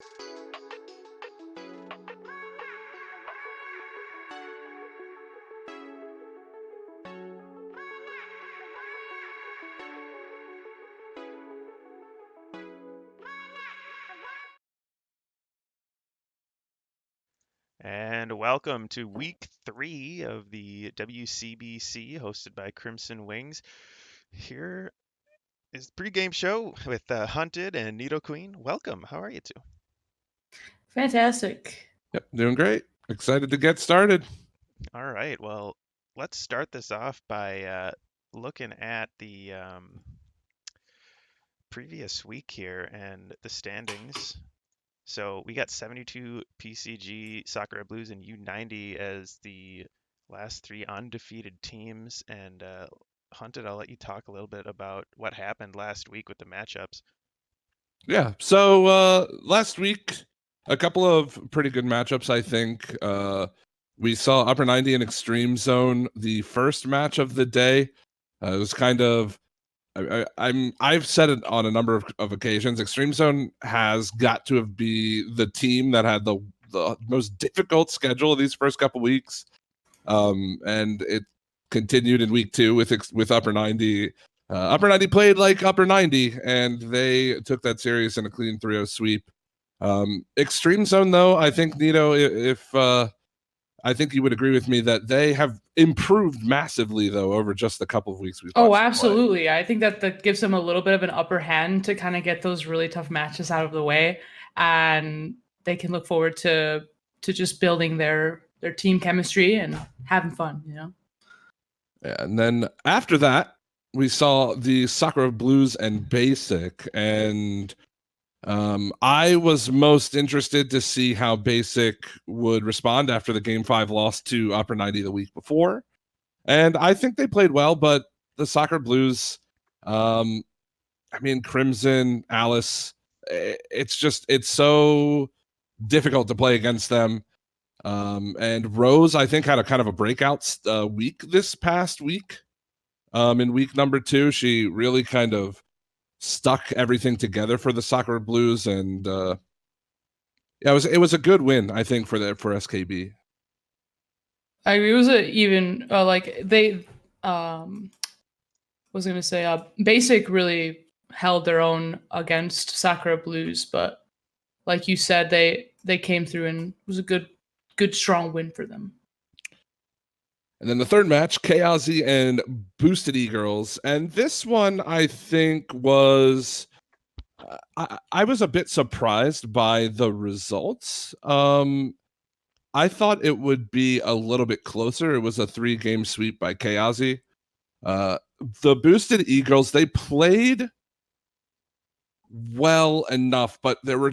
And welcome to week 3 of the WCBC hosted by Crimson Wings. Here is the pregame show with Hunted and Nido Queen. Welcome. How are you two? Fantastic. Yep, doing great. Excited to get started. All right. Well, let's start this off by looking at the previous week here and the standings. So we got 72 PCG, Sakura Blues, and U90 as the last 3 undefeated teams. And Hunted, I'll let you talk a little bit about what happened last week with the matchups. Yeah, so last week, a couple of pretty good matchups, I think. We saw Upper 90 and Extreme Zone, the first match of the day. It was kind of, I've said it on a number of occasions, Extreme Zone has got to be the team that had the most difficult schedule of these first couple weeks. And it continued in week 2 with Upper 90. Upper 90 played like Upper 90, and they took that series in a clean 3-0 sweep. Extreme Zone, though, I think, Nito, if I think you would agree with me that they have improved massively, though, over just the couple of weeks we've watched. Oh, absolutely. I think that gives them a little bit of an upper hand to kind of get those really tough matches out of the way, and they can look forward to just building their team chemistry and having fun, you know? Yeah, and then after that, we saw the Sakura Blues and Basic, and I was most interested to see how Basic would respond after the Game 5 loss to Upper 90 the week before. And I think they played well, but the Sakura Blues, Crimson, Alice, it's so difficult to play against them. And Rose, I think, had a kind of a breakout week this past week. In week number 2, she really kind of stuck everything together for the Sakura Blues, and it was a good win, I think, for SKB. I agree. It was even like they was gonna say Basic really held their own against Sakura Blues, but like you said, they came through and it was a good strong win for them. And then the third match, Chaosy and Boosted E-Girls. And this one, I think, was... I was a bit surprised by the results. I thought it would be a little bit closer. It was a 3-game sweep by Chaosy. The Boosted E-Girls, they played well enough, but there were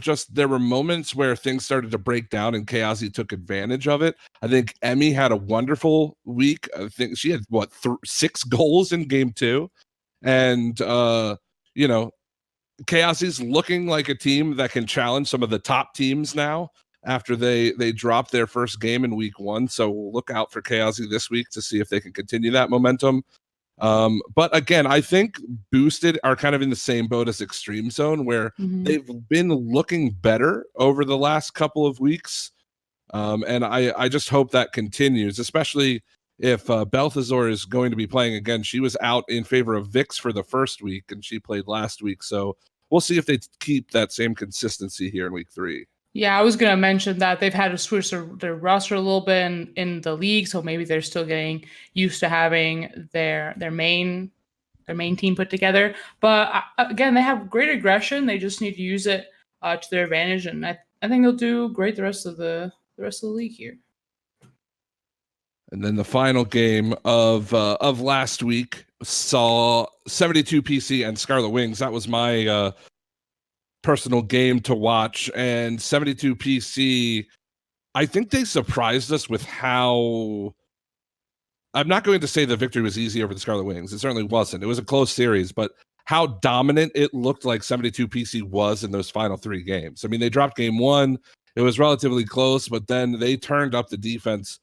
moments where things started to break down and Chaosy took advantage of it. I think Emmy had a wonderful week. I think she had 6 goals in game 2, and Chaosy's looking like a team that can challenge some of the top teams now after they dropped their first game in week 1. So we'll look out for Chaosy this week to see if they can continue that momentum. But again, I think Boosted are kind of in the same boat as Extreme Zone, where they've been looking better over the last couple of weeks. And I just hope that continues, especially if Balthazar is going to be playing again. She was out in favor of Vix for the first week, and she played last week. So we'll see if they keep that same consistency here in week 3. Yeah, I was going to mention that they've had to switch their roster a little bit in the league, so maybe they're still getting used to having their main team put together. But again, they have great aggression. They just need to use it to their advantage, and I think they'll do great the rest of the league here. And then the final game of last week saw 72 PC and Scarlet Wings. That was my personal game to watch, and 72 PC, I think they surprised us with how... I'm not going to say the victory was easy over the Scarlet Wings. It certainly wasn't. It was a close series, but how dominant it looked like 72 PC was in those final 3 games. I mean, they dropped game 1. It was relatively close, but then they turned up the defense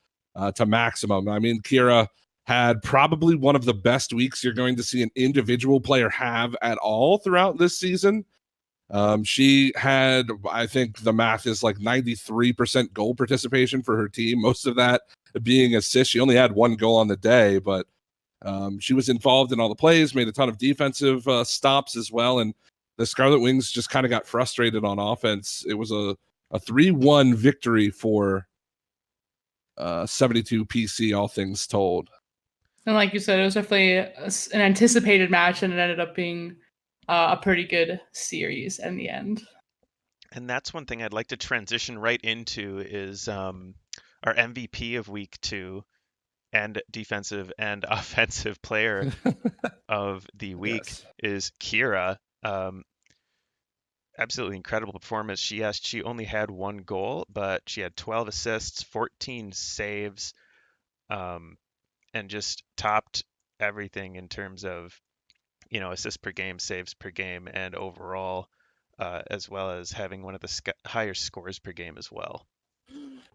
to maximum. I mean, Kira had probably one of the best weeks you're going to see an individual player have at all throughout this season. She had, I think the math is like 93% goal participation for her team. Most of that being assists. She only had 1 goal on the day, but she was involved in all the plays, made a ton of defensive stops as well. And the Scarlet Wings just kind of got frustrated on offense. It was a 3-1 victory for 72 PC, all things told. And like you said, it was definitely an anticipated match, and it ended up being a pretty good series in the end. And that's one thing I'd like to transition right into is our MVP of week 2 and defensive and offensive player of the week Yes. is Kira. Absolutely incredible performance. She only had 1 goal, but she had 12 assists, 14 saves, and just topped everything in terms of, assists per game, saves per game, and overall, as well as having one of the higher scores per game as well.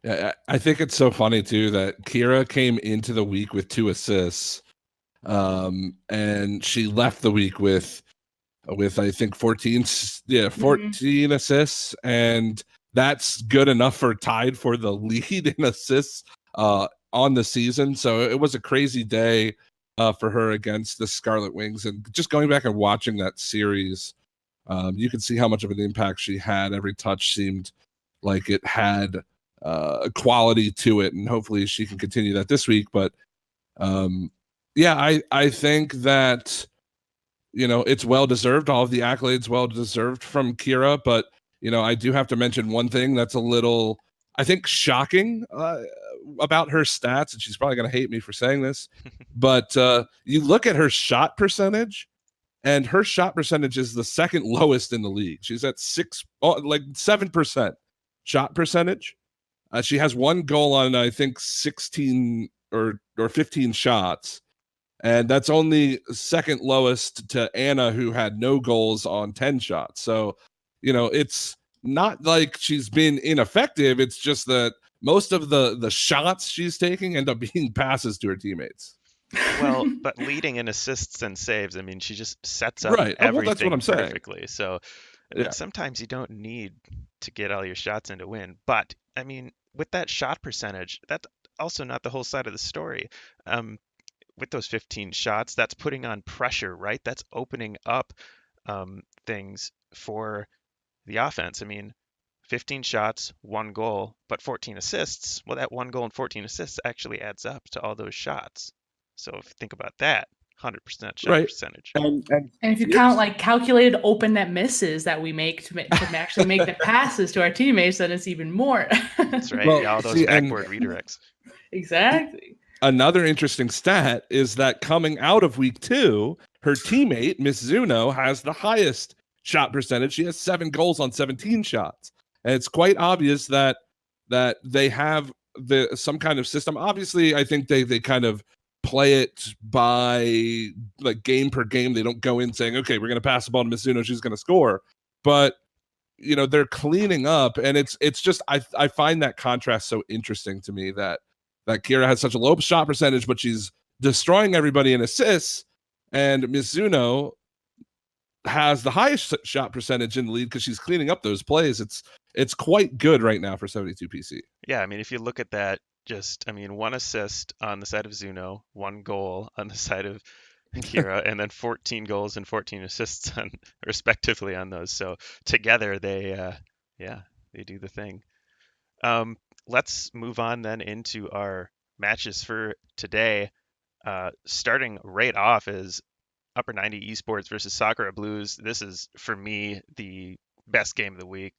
Yeah, I think it's so funny too that Kira came into the week with 2 assists, and she left the week with I think 14 assists, and that's good enough for tied for the lead in assists on the season. So it was a crazy day for her against the Scarlet Wings, and just going back and watching that series, you can see how much of an impact she had. Every touch seemed like it had a quality to it, and hopefully she can continue that this week. But I think that it's well deserved. All of the accolades well deserved from Kira, but I do have to mention one thing that's a little, I think, shocking about her stats, and she's probably going to hate me for saying this, but you look at her shot percentage, and her shot percentage is the second lowest in the league. She's at 7% shot percentage. She has 1 goal on, I think, 16 or 15 shots. And that's only second lowest to Anna, who had no goals on 10 shots. So, it's not like she's been ineffective. It's just that most of the shots she's taking end up being passes to her teammates. Well, but leading in assists and saves, I mean, she just sets up Right. Well, that's everything what I'm saying. perfectly. So Yeah. sometimes you don't need to get all your shots in to win. But I mean, with that shot percentage, that's also not the whole side of the story. With those 15 shots, that's putting on pressure, right? That's opening up things for the offense. I mean, 15 shots, 1 goal, but 14 assists. Well, that 1 goal and 14 assists actually adds up to all those shots. So if you think about that, 100% shot percentage. And if you count like calculated open net misses that we make to actually make the passes to our teammates, then it's even more. That's right. Well, all those backboard redirects. Exactly. Another interesting stat is that coming out of week 2, her teammate, Miss Zuno, has the highest shot percentage. She has 7 goals on 17 shots. And it's quite obvious that they have some kind of system. Obviously, I think they kind of play it by like game per game. They don't go in saying, okay, we're going to pass the ball to Miss Zuno, she's going to score. But they're cleaning up, and it's just I find that contrast so interesting to me that Kira has such a low shot percentage, but she's destroying everybody in assists, and Mizuno has the highest shot percentage in the league because she's cleaning up those plays. It's quite good right now for 72 PC. Yeah, I mean, if you look at that, 1 assist on the side of Zuno, 1 goal on the side of Kira, and then 14 goals and 14 assists respectively on those. So together they do the thing. Let's move on then into our matches for today. Starting right off is Upper 90 Esports versus Sakura Blues. This is, for me, the best game of the week.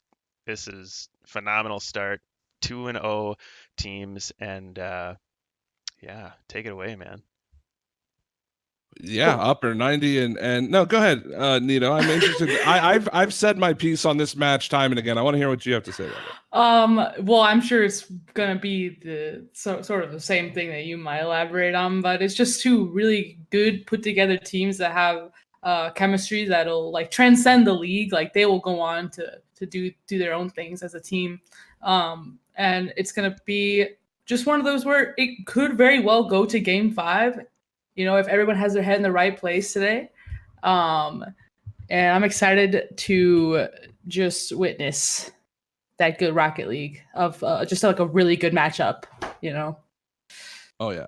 This is phenomenal start. 2-0 teams, and take it away, man. Yeah, Upper 90 and no, go ahead, Nito. I'm interested. I've said my piece on this match time and again. I want to hear what you have to say about it. Well, I'm sure it's gonna be sort of the same thing that you might elaborate on, but it's just 2 really good put together teams that have chemistry that'll like transcend the league. Like they will go on to do their own things as a team, and it's gonna be just one of those where it could very well go to Game 5. If everyone has their head in the right place today. And I'm excited to just witness that good Rocket League of just like a really good matchup, you know? Oh, yeah.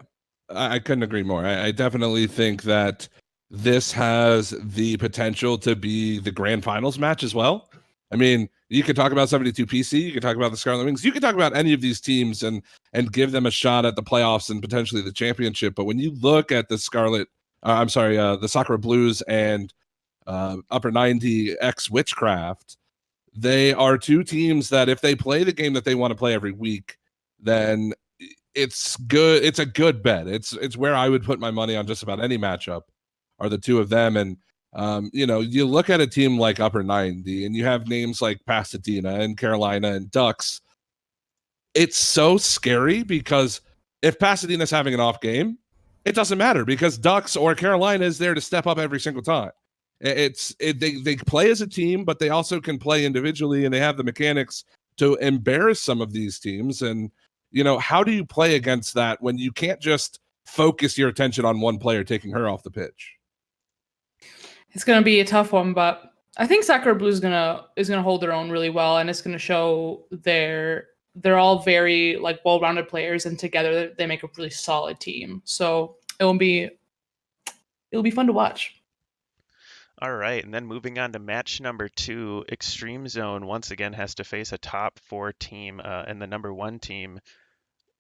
I couldn't agree more. I definitely think that this has the potential to be the grand finals match as well. I mean, you could talk about 72 PC, you could talk about the Scarlet Wings, you could talk about any of these teams and give them a shot at the playoffs and potentially the championship. But when you look at the the Sakura Blues and Upper 90 X Witchcraft, they are two teams that if they play the game that they want to play every week, then it's good. It's a good bet. It's where I would put my money on just about any matchup are the two of them. And you look at a team like Upper 90 and you have names like Pasadena and Carolina and Ducks. It's so scary because if Pasadena's having an off game, it doesn't matter because Ducks or Carolina is there to step up every single time. They play as a team, but they also can play individually, and they have the mechanics to embarrass some of these teams. And how do you play against that when you can't just focus your attention on one player taking her off the pitch? It's gonna be a tough one, but I think Sakura Blue is gonna hold their own really well, and it's gonna show they're all very like well-rounded players, and together they make a really solid team. So it'll be fun to watch. All right, and then moving on to match number 2, Extreme Zone once again has to face a top 4 team and the number 1 team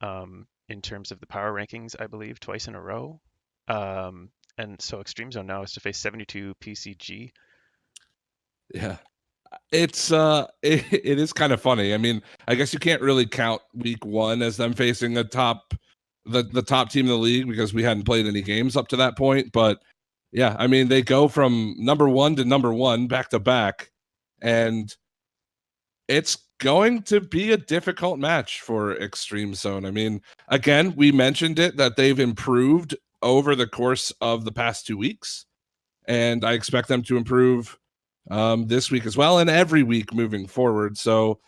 in terms of the power rankings, I believe, twice in a row. And so Extreme Zone now has to face 72 PCG. Yeah. It's it is kind of funny. I mean, I guess you can't really count week 1 as them facing the top team in the league because we hadn't played any games up to that point, but yeah, I mean, they go from number 1 to number 1 back to back, and it's going to be a difficult match for Extreme Zone. I mean, again, we mentioned it that they've improved over the course of the past 2 weeks, and I expect them to improve this week as well and every week moving forward. So,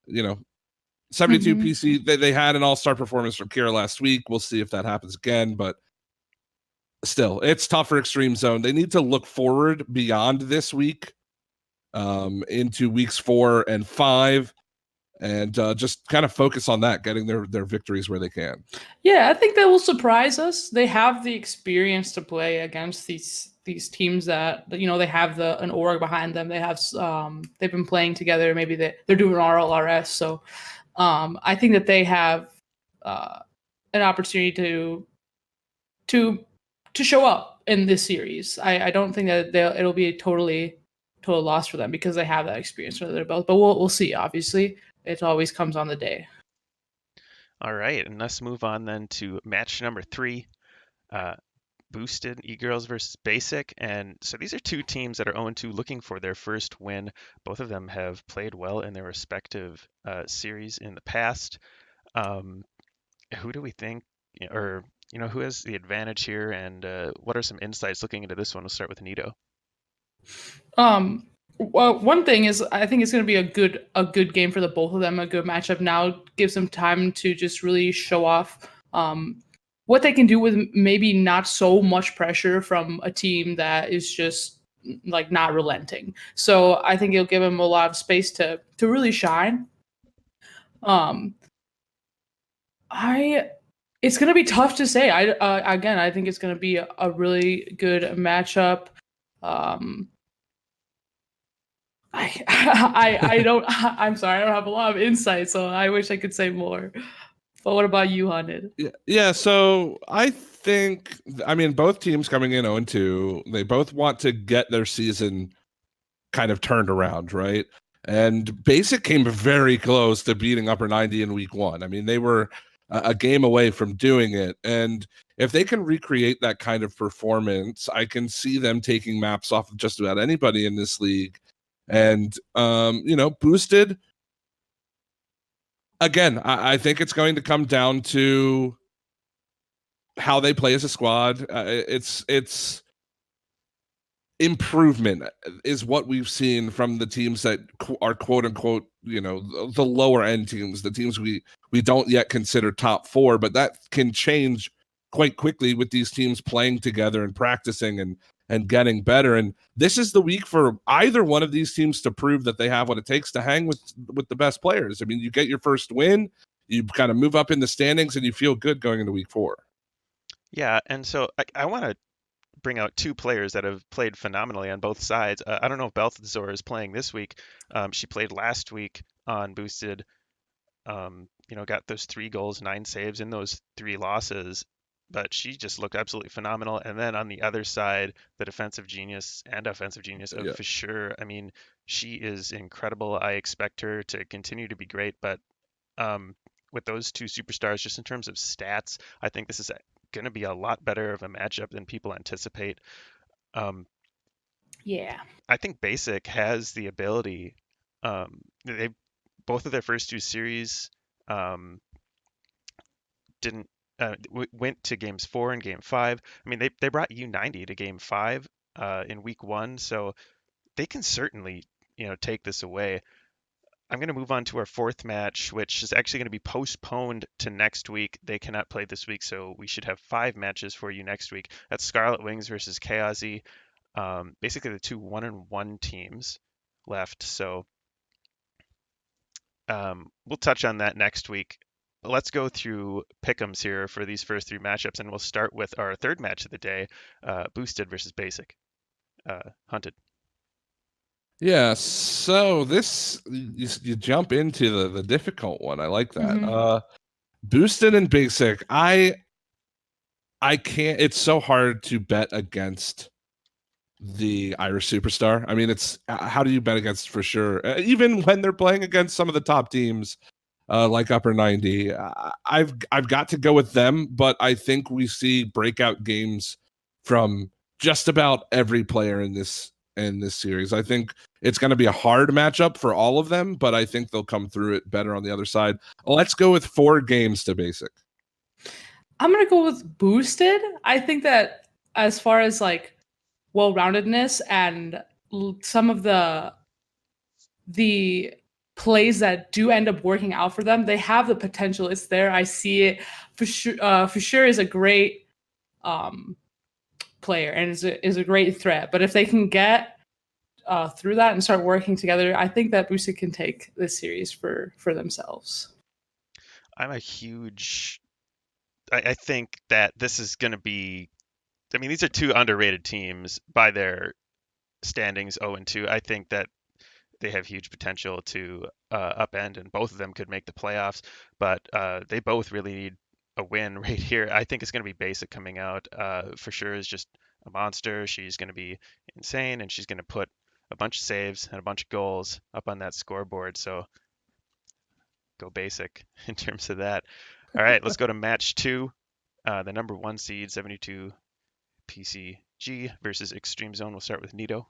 72 PC, they had an all-star performance from Kira last week. We'll see if that happens again, but still, it's tough for Extreme Zone. They need to look forward beyond this week into weeks 4 and 5 and just kind of focus on that, getting their victories where they can. Yeah, I think they will surprise us. They have the experience to play against these teams that they have an org behind them. They have they've been playing together. Maybe they're doing RLRS. So I think that they have an opportunity to show up in this series. I don't think that it'll be a total loss for them because they have that experience under their belt. But we'll see. Obviously, it always comes on the day. All right, and let's move on then to match number 3, Boosted E-Girls versus Basic. And so these are two teams that are 0-2 looking for their first win. Both of them have played well in their respective series in the past. Who do we think, or who has the advantage here, and what are some insights looking into this one? We'll start with Nito. Well, one thing is I think it's going to be a good game for the both of them, a good matchup. Now gives them time to just really show off what they can do with maybe not so much pressure from a team that is just like not relenting. So I think it'll give them a lot of space to really shine. It's going to be tough to say. I think it's going to be a really good matchup. I'm sorry, I don't have a lot of insight, so I wish I could say more. But what about you, Hunted? Yeah, so I think, both teams coming in 0-2, they both want to get their season kind of turned around, right? And Basic came very close to beating Upper 90 in week 1. I mean, they were a game away from doing it. And if they can recreate that kind of performance, I can see them taking maps off of just about anybody in this league. And, Boosted, again, I think it's going to come down to how they play as a squad. It's improvement is what we've seen from the teams that are quote unquote, the lower end teams, the teams we don't yet consider top 4, but that can change quite quickly with these teams playing together and practicing and and getting better. And this is the week for either one of these teams to prove that they have what it takes to hang with the best players. I mean, you get your first win, you kind of move up in the standings, and you feel good going into week 4. Yeah, and so I want to bring out two players that have played phenomenally on both sides. I don't know if Balthazar is playing this week. She played last week on boosted. Got those 3 goals, 9 saves in those 3 losses, but she just looked absolutely phenomenal. And then on the other side, the defensive genius and offensive genius of Yeah. for sure. I mean, she is incredible. I expect her to continue to be great, but with those 2 superstars, just in terms of stats, I think this is going to be a lot better of a matchup than people anticipate. Um, Yeah. I think Basic has the ability. They both of their first 2 series um, didn't went to games 4 and game 5. I mean, they brought U90 to game 5 in week 1, so they can certainly take this away. I'm going to move on to our 4th match, which is actually going to be postponed to next week. They cannot play this week, so we should have 5 matches for you next week. That's Scarlet Wings versus Chaosy. Basically, the 2 1-1 teams left. So we'll touch on that next week. Let's go through pick'ems here for these first 3 matchups, and we'll start with our 3rd match of the day, Boosted versus Basic. Hunted. Yeah, so this you jump into the difficult one. I like that. Mhm. Boosted and Basic. I can't. It's so hard to bet against the Irish superstar. I mean, it's how do you bet against for sure? Even when they're playing against some of the top teams, like Upper 90, I've got to go with them. But I think we see breakout games from just about every player in this series. I think it's going to be a hard matchup for all of them, but I think they'll come through it better on the other side. Let's go with 4 games to Basic. I'm gonna go with Boosted. I think that as far as like well-roundedness and some of the plays that do end up working out for them, they have the potential. It's there. I see it for sure. For sure, is a great um, player and is a great threat. But if they can get through that and start working together, I think that Boosted can take this series for themselves. I'm a huge. I think that this is going to be. I mean, these are 2 underrated teams by their standings 0-2. I think that they have huge potential to upend, and both of them could make the playoffs. But they both really need a win right here. I think it's going to be Basic coming out. For sure is just a monster. She's going to be insane, and she's going to put a bunch of saves and a bunch of goals up on that scoreboard. So go Basic in terms of that. All right, let's go to match 2. The number 1 seed, 72 PCG versus Extreme Zone. We'll start with Nito.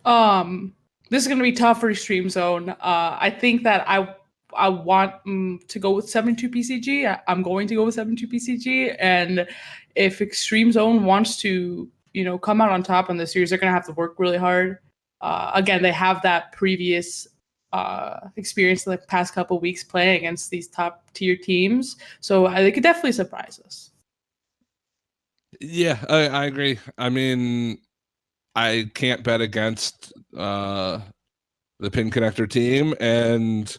This is going to be tough for Extreme Zone. I think that I want to go with 72 PCG. I'm going to go with 72 PCG, and if Extreme Zone wants to, come out on top in the series, they're going to have to work really hard. Again, they have that previous experience in the past couple of weeks playing against these top tier teams, so they could definitely surprise us. Yeah, I agree. I mean, I can't bet against the Pin Connector team. And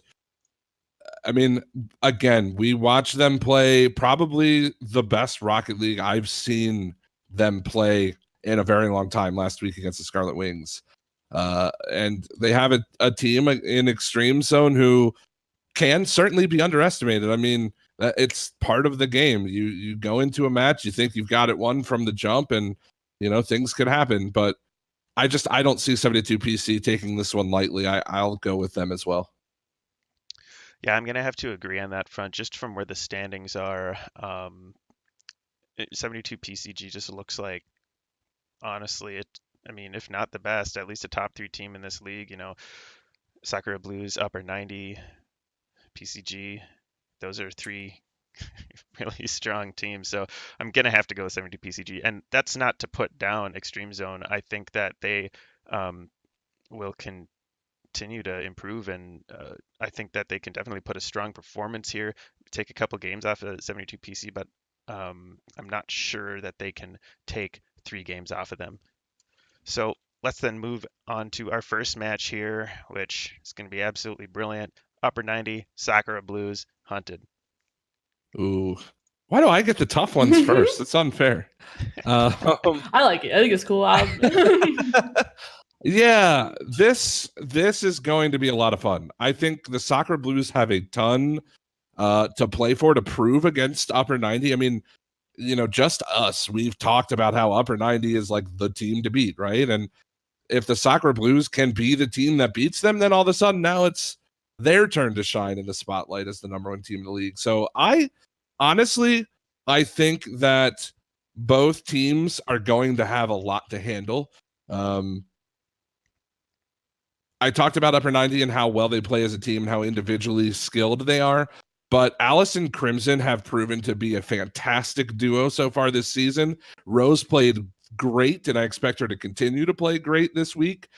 I mean, again, we watch them play probably the best Rocket League I've seen them play in a very long time last week against the Scarlet Wings. And they have a team in Extreme Zone who can certainly be underestimated. I mean, it's part of the game. You go into a match, you think you've got it won from the jump, and things could happen. But I don't see 72 PC taking this one lightly. I'll go with them as well. Yeah, I'm gonna have to agree on that front, just from where the standings are. 72 PCG just looks like, honestly, I mean, if not the best, at least a top 3 team in this league. Sakura Blues, Upper 90, PCG. Those are 3 really strong teams. So I'm gonna have to go with 72 PCG, and that's not to put down Extreme Zone. I think that they will continue to improve, and I think that they can definitely put a strong performance here, take a couple games off of 72 PC, but I'm not sure that they can take 3 games off of them. So let's then move on to our first match here, which is going to be absolutely brilliant. Upper 90, Sakura Blues, Hunted. Ooh, why do I get the tough ones first? It's unfair. I like it. I think it's cool. Yeah, this is going to be a lot of fun. I think the Sakura Blues have a ton to play for, to prove against Upper 90. I mean, just us. We've talked about how Upper 90 is like the team to beat, right? And if the Sakura Blues can be the team that beats them, then all of a sudden now it's their turn to shine in the spotlight as the number 1 team in the league. So I think that both teams are going to have a lot to handle. I talked about Upper 90 and how well they play as a team and how individually skilled they are. But Alice and Crimson have proven to be a fantastic duo so far this season. Rose played great, and I expect her to continue to play great this week.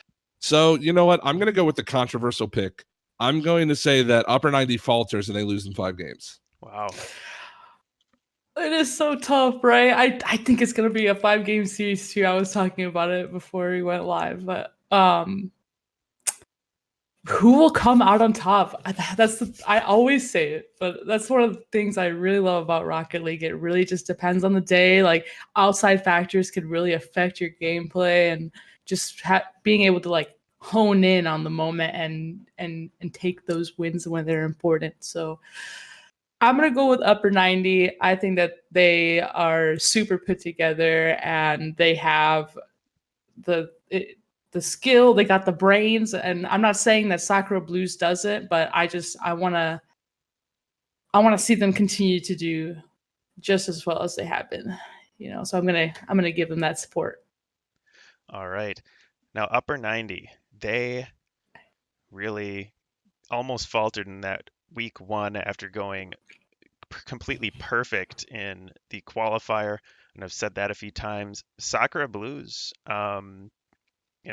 So, you know what? I'm going to go with the controversial pick. I'm going to say that Upper 90 falters and they lose in 5 games. Wow. It is so tough, right? I think it's going to be a 5-game series too. I was talking about it before we went live, but who will come out on top? I always say it, but that's one of the things I really love about Rocket League. It really just depends on the day. Like, outside factors could really affect your gameplay, and just being able to like hone in on the moment and take those wins when they're important. So I'm gonna go with Upper 90. I think that they are super put together, and they have the skill, they got the brains, and I'm not saying that Sakura Blues doesn't, but I want to see them continue to do just as well as they have been, so I'm going to give them that support. All right. Now Upper 90, they really almost faltered in that week 1 after going completely perfect in the qualifier, and I've said that a few times. Sakura Blues,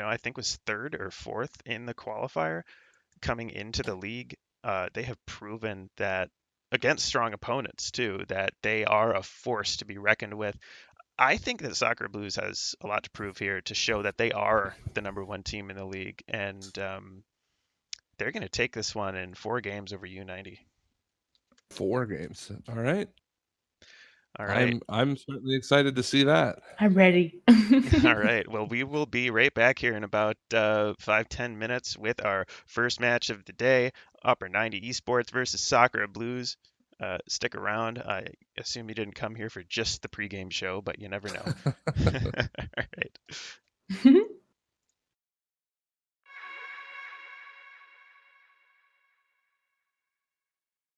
I think was 3rd or 4th in the qualifier coming into the league. They have proven that against strong opponents too, that they are a force to be reckoned with. I think that Sakura Blues has a lot to prove here to show that they are the number 1 team in the league, and they're going to take this one in 4 games over U90. 4 games. All right. All right. I'm certainly excited to see that. I'm ready. All right. Well, we will be right back here in about 5-10 minutes with our first match of the day, Upper 90 Esports versus Sakura Blues. Stick around. I assume you didn't come here for just the pregame show, but you never know. All right.